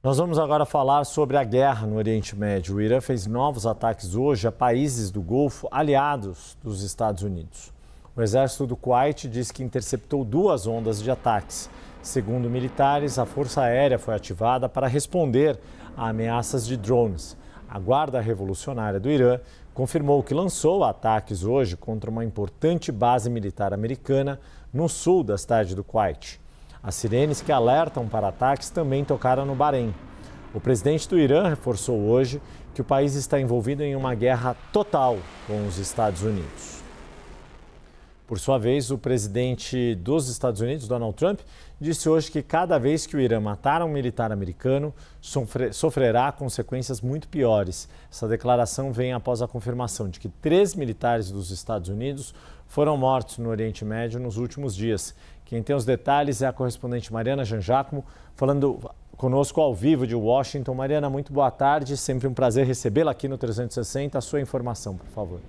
Nós vamos agora falar sobre a guerra no Oriente Médio. O Irã fez novos ataques hoje a países do Golfo aliados dos Estados Unidos. O exército do Kuwait diz que interceptou 2 ondas de ataques. Segundo militares, a Força Aérea foi ativada para responder a ameaças de drones. A Guarda Revolucionária do Irã confirmou que lançou ataques hoje contra uma importante base militar americana no sul da cidade do Kuwait. As sirenes que alertam para ataques também tocaram no Bahrein. O presidente do Irã reforçou hoje que o país está envolvido em uma guerra total com os Estados Unidos. Por sua vez, o presidente dos Estados Unidos, Donald Trump, disse hoje que cada vez que o Irã matar um militar americano, sofrerá consequências muito piores. Essa declaração vem após a confirmação de que 3 militares dos Estados Unidos foram mortos no Oriente Médio nos últimos dias. Quem tem os detalhes é a correspondente Mariana Jangiacomo, falando conosco ao vivo de Washington. Mariana, muito boa tarde, sempre um prazer recebê-la aqui no 360. A sua informação, por favor.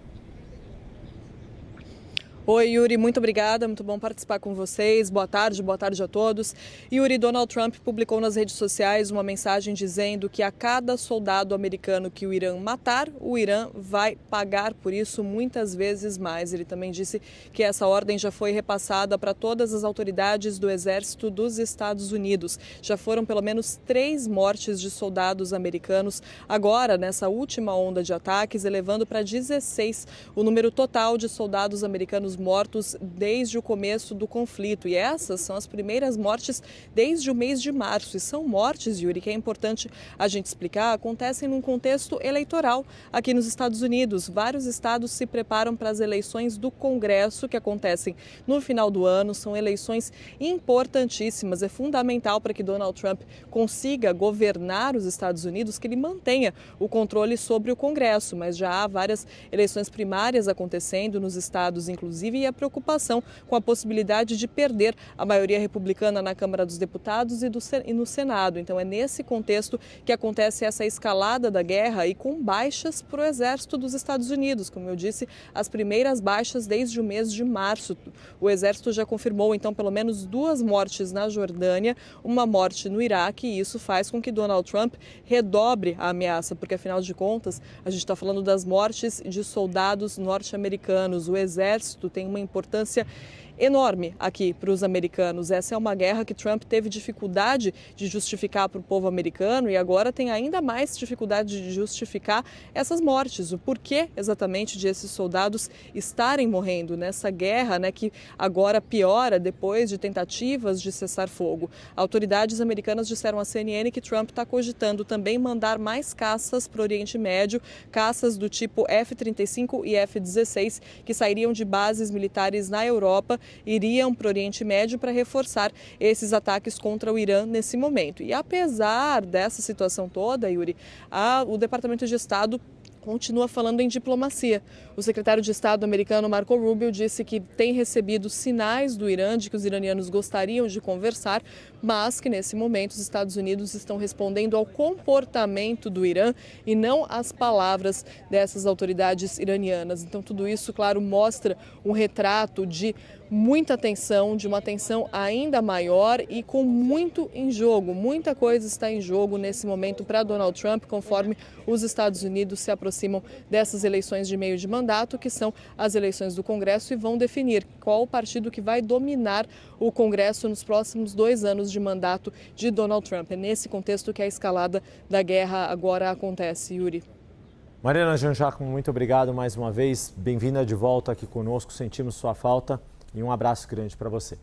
Oi, Yuri, muito obrigada, muito bom participar com vocês. Boa tarde a todos. Yuri, Donald Trump publicou nas redes sociais uma mensagem dizendo que a cada soldado americano que o Irã matar, o Irã vai pagar por isso muitas vezes mais. Ele também disse que essa ordem já foi repassada para todas as autoridades do Exército dos Estados Unidos. Já foram pelo menos 3 mortes de soldados americanos agora, nessa última onda de ataques, elevando para 16 o número total de soldados americanos mortos desde o começo do conflito. E essas são as primeiras mortes desde o mês de março. E são mortes, Yuri, que é importante a gente explicar, acontecem num contexto eleitoral aqui nos Estados Unidos. Vários estados se preparam para as eleições do Congresso, que acontecem no final do ano. São eleições importantíssimas. É fundamental para que Donald Trump consiga governar os Estados Unidos, que ele mantenha o controle sobre o Congresso. Mas já há várias eleições primárias acontecendo nos estados, inclusive, e a preocupação com a possibilidade de perder a maioria republicana na Câmara dos Deputados e no Senado. Então é nesse contexto que acontece essa escalada da guerra e com baixas para o Exército dos Estados Unidos. Como eu disse, as primeiras baixas desde o mês de março. O Exército já confirmou então pelo menos 2 mortes na Jordânia, uma morte no Iraque, e isso faz com que Donald Trump redobre a ameaça, porque afinal de contas a gente está falando das mortes de soldados norte-americanos. O Exército tem uma importância enorme aqui para os americanos. Essa é uma guerra que Trump teve dificuldade de justificar para o povo americano e agora tem ainda mais dificuldade de justificar essas mortes. O porquê exatamente de esses soldados estarem morrendo nessa guerra, que agora piora depois de tentativas de cessar fogo. Autoridades americanas disseram à CNN que Trump está cogitando também mandar mais caças para o Oriente Médio, caças do tipo F-35 e F-16 que sairiam de bases militares na Europa, iriam para o Oriente Médio para reforçar esses ataques contra o Irã nesse momento. E apesar dessa situação toda, Yuri, o Departamento de Estado continua falando em diplomacia. O secretário de Estado americano Marco Rubio disse que tem recebido sinais do Irã de que os iranianos gostariam de conversar, mas que nesse momento os Estados Unidos estão respondendo ao comportamento do Irã e não às palavras dessas autoridades iranianas. Então tudo isso, claro, mostra um retrato de muita tensão, de uma tensão ainda maior e com muito em jogo. Muita coisa está em jogo nesse momento para Donald Trump, conforme os Estados Unidos se aproximam dessas eleições de meio de mandato, que são as eleições do Congresso, e vão definir qual o partido que vai dominar o Congresso nos próximos 2 anos de mandato de Donald Trump. É nesse contexto que a escalada da guerra agora acontece, Yuri. Mariana Jangiacomo, muito obrigado mais uma vez. Bem-vinda de volta aqui conosco. Sentimos sua falta e um abraço grande para você.